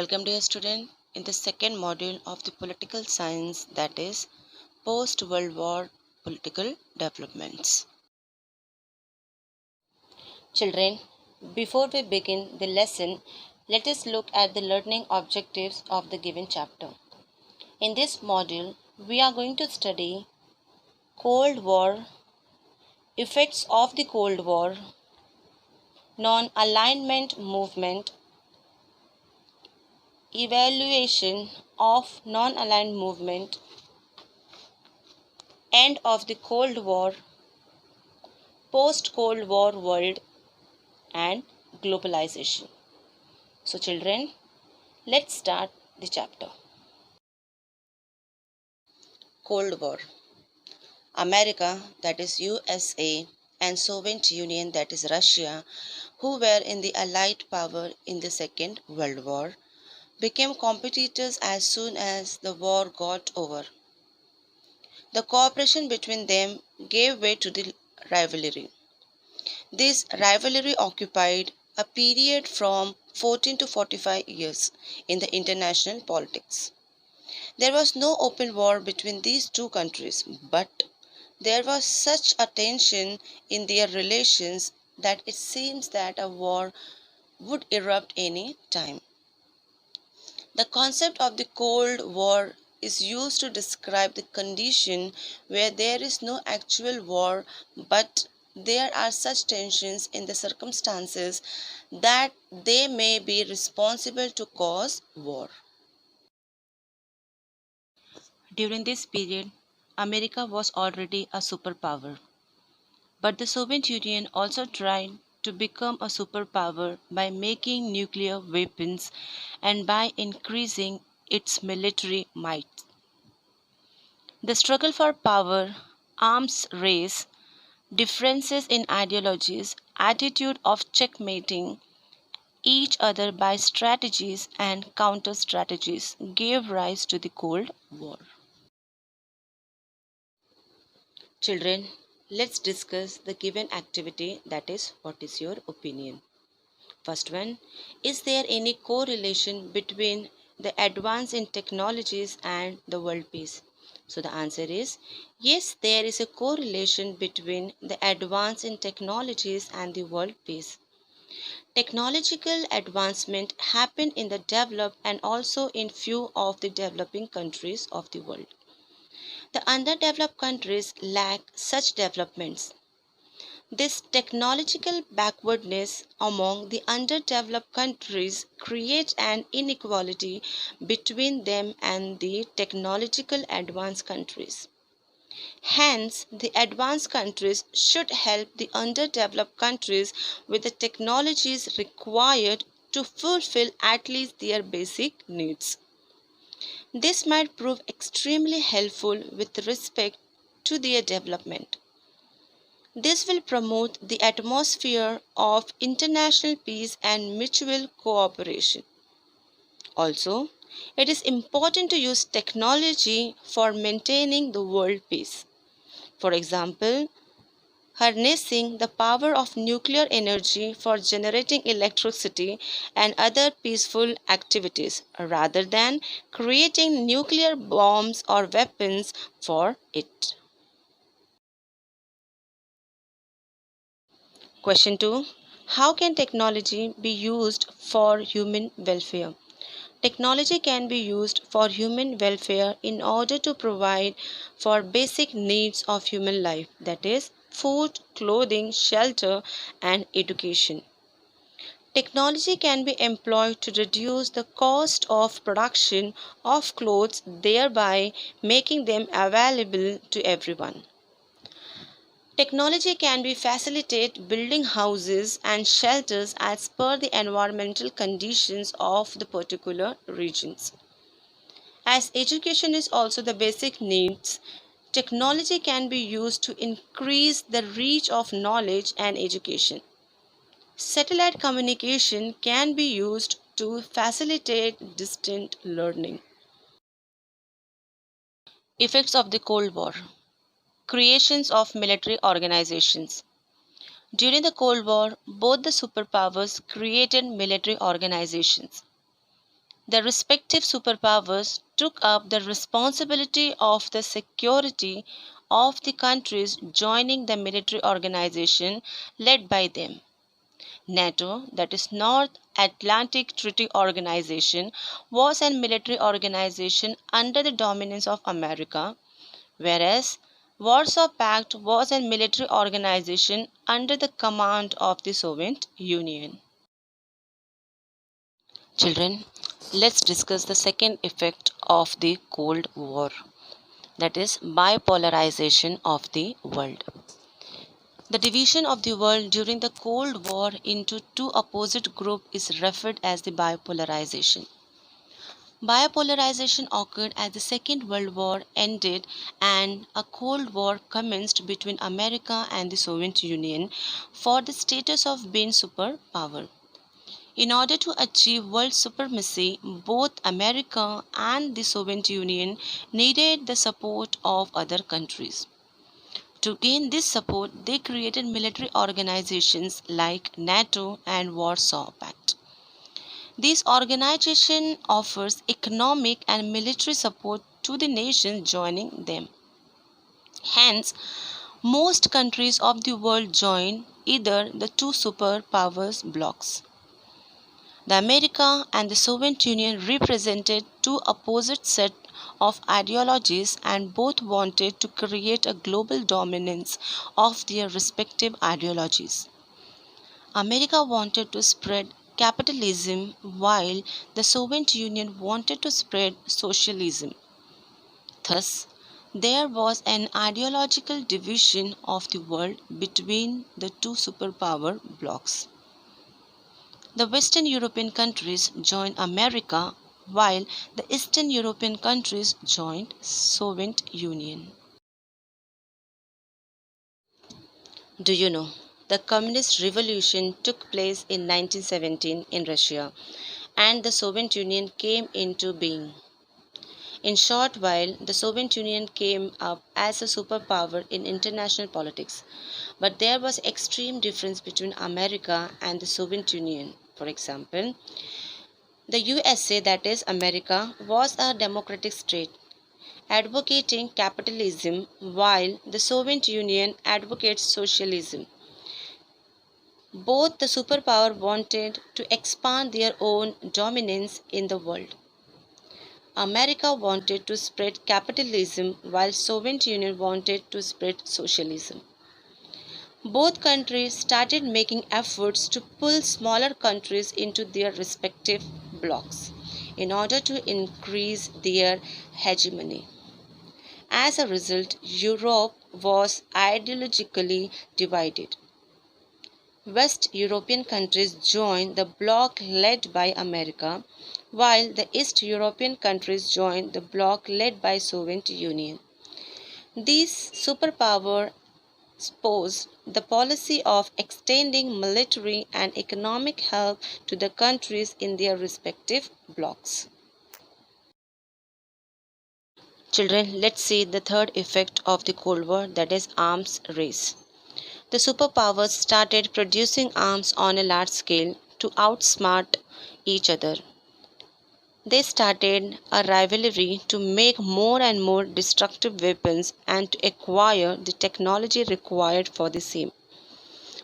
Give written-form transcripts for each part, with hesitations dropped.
Welcome dear student in the second module of the political science, that is post-World War political developments. Children, before we begin the lesson, let us look at the learning objectives of the given chapter. In this module, we are going to study Cold War, effects of the Cold War, non-alignment movement, evaluation of non-aligned movement, end of the Cold War, post-Cold War world, and globalization. So children, let's start the chapter. Cold War. America, that is USA, and Soviet Union, that is Russia, who were in the Allied power in the Second World War, became competitors as soon as the war got over. The cooperation between them gave way to the rivalry. This rivalry occupied a period from 14 to 45 years in the international politics. There was no open war between these two countries, but there was such a tension in their relations that it seems that a war would erupt any time. The concept of the Cold War is used to describe the condition where there is no actual war, but there are such tensions in the circumstances that they may be responsible to cause war. During this period, America was already a superpower, but the Soviet Union also tried to become a superpower by making nuclear weapons and by increasing its military might. The struggle for power, arms race, differences in ideologies, attitude of checkmating each other by strategies and counter strategies gave rise to the Cold War. Children, let's discuss the given activity, that is, what is your opinion? First one, is there any correlation between the advance in technologies and the world peace? So the answer is yes, there is a correlation between the advance in technologies and the world peace. Technological advancement happened in the developed and also in few of the developing countries of the world. The underdeveloped countries lack such developments. This technological backwardness among the underdeveloped countries creates an inequality between them and the technological advanced countries. Hence, the advanced countries should help the underdeveloped countries with the technologies required to fulfill at least their basic needs. This might prove extremely helpful with respect to their development. This will promote the atmosphere of international peace and mutual cooperation. Also, it is important to use technology for maintaining the world peace. For example, harnessing the power of nuclear energy for generating electricity and other peaceful activities rather than creating nuclear bombs or weapons for it. Question 2. How can technology be used for human welfare? Technology can be used for human welfare in order to provide for basic needs of human life, that is, food, clothing, shelter, and education. Technology can be employed to reduce the cost of production of clothes, thereby making them available to everyone. Technology can be facilitate building houses and shelters as per the environmental conditions of the particular regions. As education is also the basic needs, technology can be used to increase the reach of knowledge and education. Satellite communication can be used to facilitate distant learning. Effects of the Cold War. Creations of military organizations. During the Cold War, both the superpowers created military organizations. The respective superpowers took up the responsibility of the security of the countries joining the military organization led by them. NATO, that is North Atlantic Treaty Organization, was a military organization under the dominance of America, whereas Warsaw Pact was a military organization under the command of the Soviet Union. Children, let's discuss the second effect of the Cold War, that is bipolarization of the world. The division of the world during the Cold War into two opposite groups is referred as the bipolarization. Bipolarization occurred as the Second World War ended and a Cold War commenced between America and the Soviet Union for the status of being superpower. In order to achieve world supremacy, both America and the Soviet Union needed the support of other countries. To gain this support, they created military organizations like NATO and Warsaw Pact. This organization offers economic and military support to the nations joining them. Hence, most countries of the world join either the two superpowers blocs. The America and the Soviet Union represented two opposite sets of ideologies and both wanted to create a global dominance of their respective ideologies. America wanted to spread capitalism while the Soviet Union wanted to spread socialism. Thus, there was an ideological division of the world between the two superpower blocs. The Western European countries joined America while the Eastern European countries joined Soviet Union. Do you know the Communist Revolution took place in 1917 in Russia and the Soviet Union came into being. In short while the Soviet Union came up as a superpower in international politics, but there was extreme difference between America and the Soviet Union. For example, the USA, that is America, was a democratic state advocating capitalism while the Soviet Union advocates socialism. Both the superpower wanted to expand their own dominance in the world. America wanted to spread capitalism while Soviet Union wanted to spread socialism. Both countries started making efforts to pull smaller countries into their respective blocs in order to increase their hegemony. As a result, Europe was ideologically divided. West European countries joined the bloc led by America, while the East European countries joined the bloc led by Soviet Union. These superpowers espoused the policy of extending military and economic help to the countries in their respective blocs. Children, let's see the third effect of the Cold War, that is arms race. The superpowers started producing arms on a large scale to outsmart each other. They started a rivalry to make more and more destructive weapons and to acquire the technology required for the same.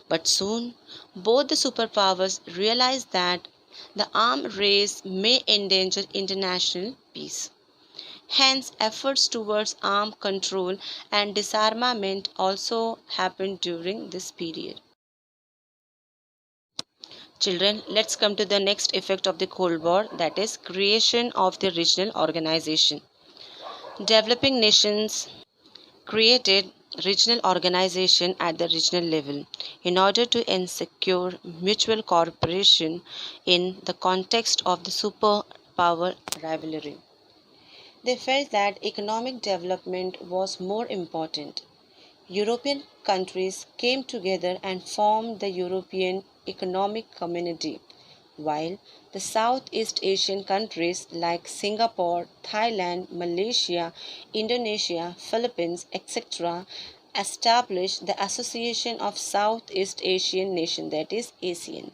But soon, both the superpowers realized that the arms race may endanger international peace. Hence, efforts towards arms control and disarmament also happened during this period. Children, let's come to the next effect of the Cold War, that is creation of the regional organization. Developing nations created regional organization at the regional level in order to ensure mutual cooperation in the context of the superpower rivalry. They felt that economic development was more important. European countries came together and formed the European Economic Community, while the Southeast Asian countries like Singapore, Thailand, Malaysia, Indonesia, Philippines, etc., established the Association of Southeast Asian Nations, that is ASEAN.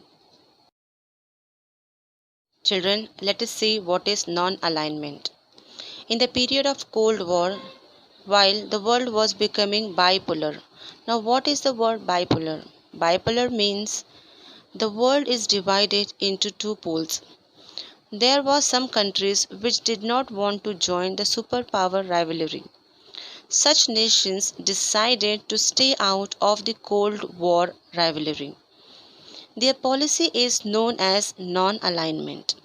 Children, let us see what is non-alignment. In the period of Cold War, while the world was becoming bipolar. Now, what is the word bipolar? Bipolar means the world is divided into two poles. There were some countries which did not want to join the superpower rivalry. Such nations decided to stay out of the Cold War rivalry. Their policy is known as non alignment.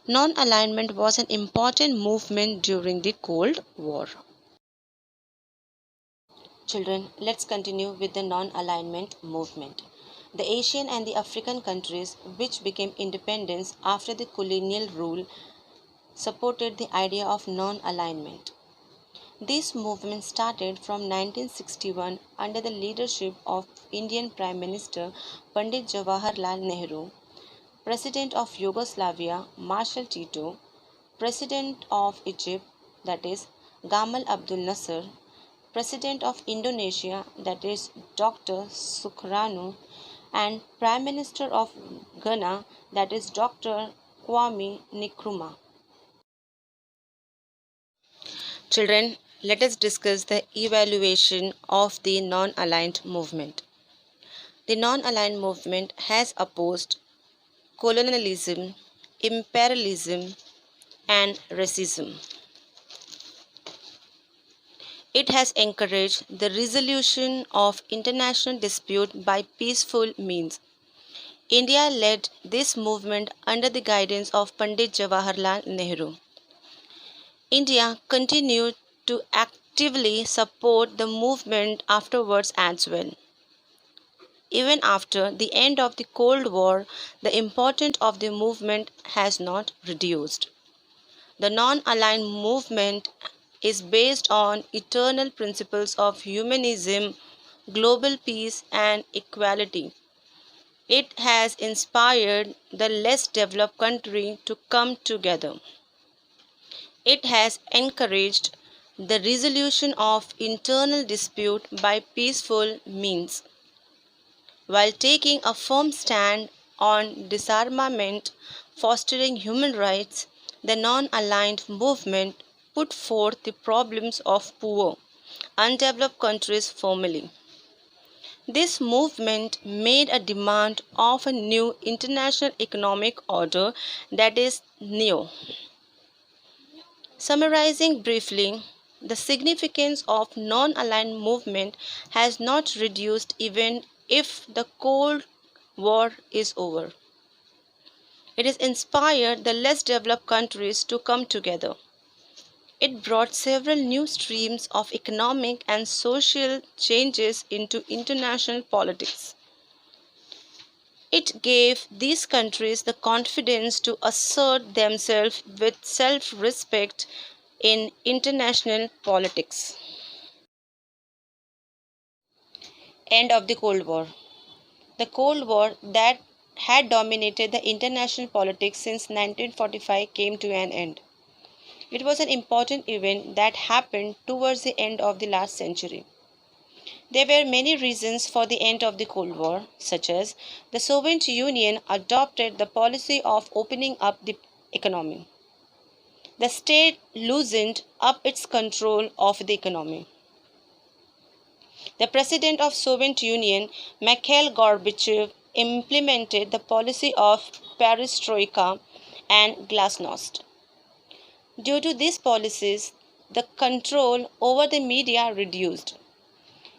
Non alignment was an important movement during the Cold War. Children, let's continue with the non alignment movement. The Asian and the African countries, which became independent after the colonial rule, supported the idea of non alignment. This movement started from 1961 under the leadership of Indian Prime Minister Pandit Jawaharlal Nehru, President of Yugoslavia Marshal Tito, President of Egypt, that is Gamal Abdel Nasser, President of Indonesia, that is Dr. Sukarno, and Prime Minister of Ghana, that is Dr. Kwame Nkrumah. Children, let us discuss the evaluation of the non-aligned movement. The non-aligned movement has opposed colonialism, imperialism, and racism. It has encouraged the resolution of international dispute by peaceful means. India led this movement under the guidance of Pandit Jawaharlal Nehru. India continued to actively support the movement afterwards as well. Even after the end of the Cold War, the importance of the movement has not reduced. The non-aligned movement is based on eternal principles of humanism, global peace, and equality. It has inspired the less developed country to come together. It has encouraged the resolution of internal dispute by peaceful means. While taking a firm stand on disarmament, fostering human rights, the non-aligned movement put forth the problems of poor, undeveloped countries firmly. This movement made a demand of a new international economic order, that is NEO. Summarizing briefly, the significance of non-aligned movement has not reduced even if the Cold War is over. It has inspired the less developed countries to come together. It brought several new streams of economic and social changes into international politics. It gave these countries the confidence to assert themselves with self respect in international politics. End of the Cold War. The Cold War that had dominated the international politics since 1945 came to an end. It was an important event that happened towards the end of the last century. There were many reasons for the end of the Cold War, such as the Soviet Union adopted the policy of opening up the economy. The state loosened up its control of the economy. The president of Soviet Union, Mikhail Gorbachev, implemented the policy of perestroika and glasnost. Due to these policies, the control over the media reduced.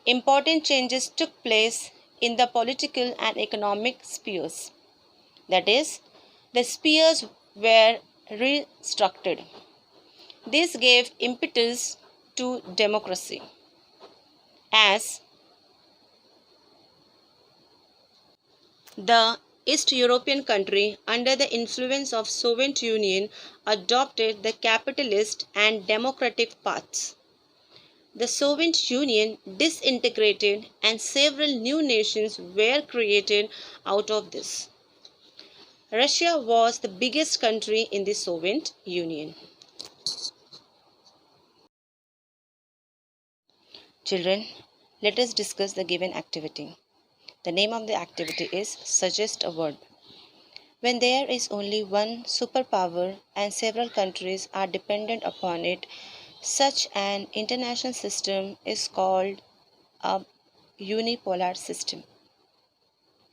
Important changes took place in the political and economic spheres. That is, the spheres were restructured. This gave impetus to democracy. As the East European country under the influence of Soviet Union adopted the capitalist and democratic paths. The Soviet Union disintegrated and several new nations were created out of this. Russia was the biggest country in the Soviet Union. Children, let us discuss the given activity. The name of the activity is Suggest a Word. When there is only one superpower and several countries are dependent upon it, such an international system is called a unipolar system.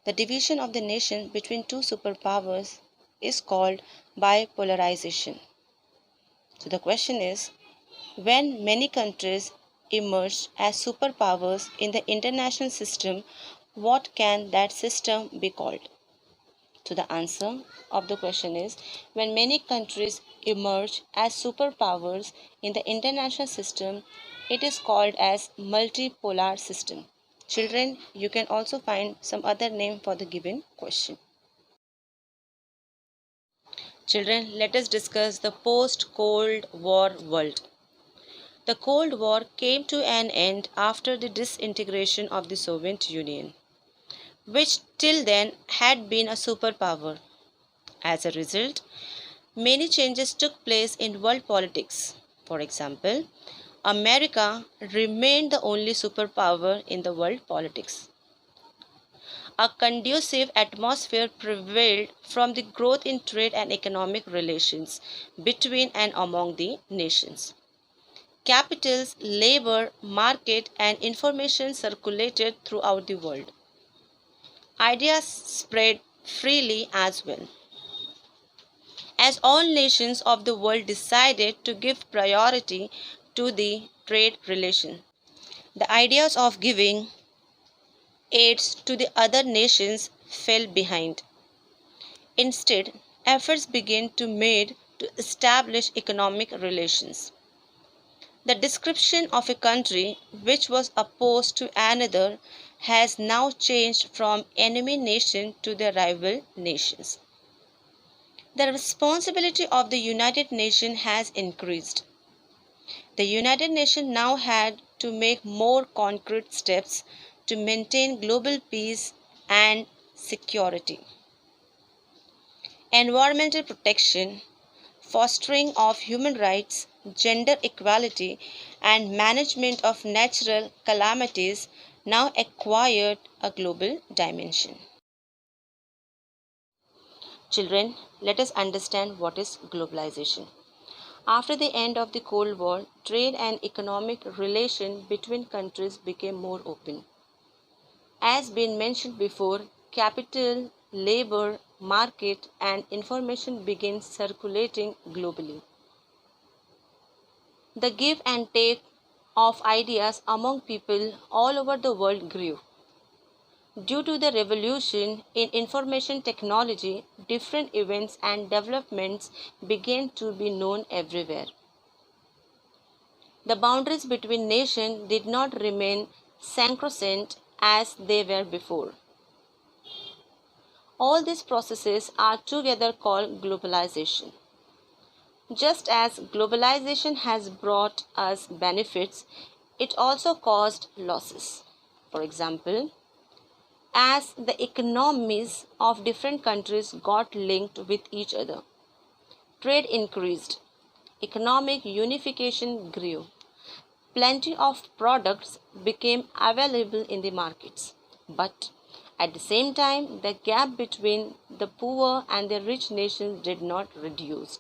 The division of the nation between two superpowers is called bipolarization. So the question is, when many countries emerge as superpowers in the international system, what can that system be called? So the answer of the question is, when many countries emerge as superpowers in the international system, it is called as multipolar system. Children, you can also find some other name for the given question. Children, let us discuss the post-Cold War world. The Cold War came to an end after the disintegration of the Soviet Union, which till then had been a superpower. As a result, many changes took place in world politics. For example, America remained the only superpower in the world politics. A conducive atmosphere prevailed from the growth in trade and economic relations between and among the nations. Capitals, labor, market, and information circulated throughout the world. Ideas spread freely as well, as all nations of the world decided to give priority to the trade relation. The ideas of giving aids to the other nations fell behind. Instead, efforts began to be made to establish economic relations. The description of a country which was opposed to another has now changed from enemy nation to the rival nations. The responsibility of the United Nations has increased. The United Nations now had to make more concrete steps to maintain global peace and security. Environmental protection, fostering of human rights, gender equality, and management of natural calamities now acquired a global dimension. Children, let us understand what is globalization. After the end of the Cold War, trade and economic relations between countries became more open. As been mentioned before, capital, labor, market, and information began circulating globally. The give and take of ideas among people all over the world grew. Due to the revolution in information technology, different events and developments began to be known everywhere. The boundaries between nations did not remain sacrosanct as they were before. All these processes are together called globalization. Just as globalization has brought us benefits, it also caused losses. For example, as the economies of different countries got linked with each other, trade increased, economic unification grew, plenty of products became available in the markets. But at the same time, the gap between the poor and the rich nations did not reduce.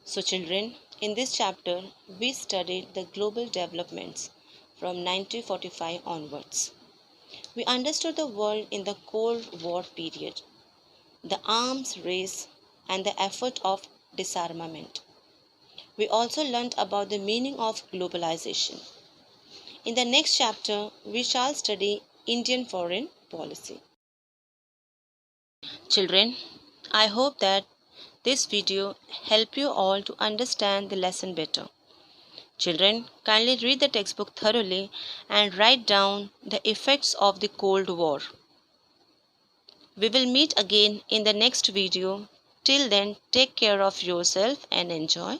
So children, in this chapter, we studied the global developments from 1945 onwards. We understood the world in the Cold War period, the arms race, and the effort of disarmament. We also learned about the meaning of globalization. In the next chapter, we shall study Indian foreign policy. Children, I hope that this video help you all to understand the lesson better. Children, kindly read the textbook thoroughly and write down the effects of the Cold War. We will meet again in the next video. Till then, take care of yourself and enjoy.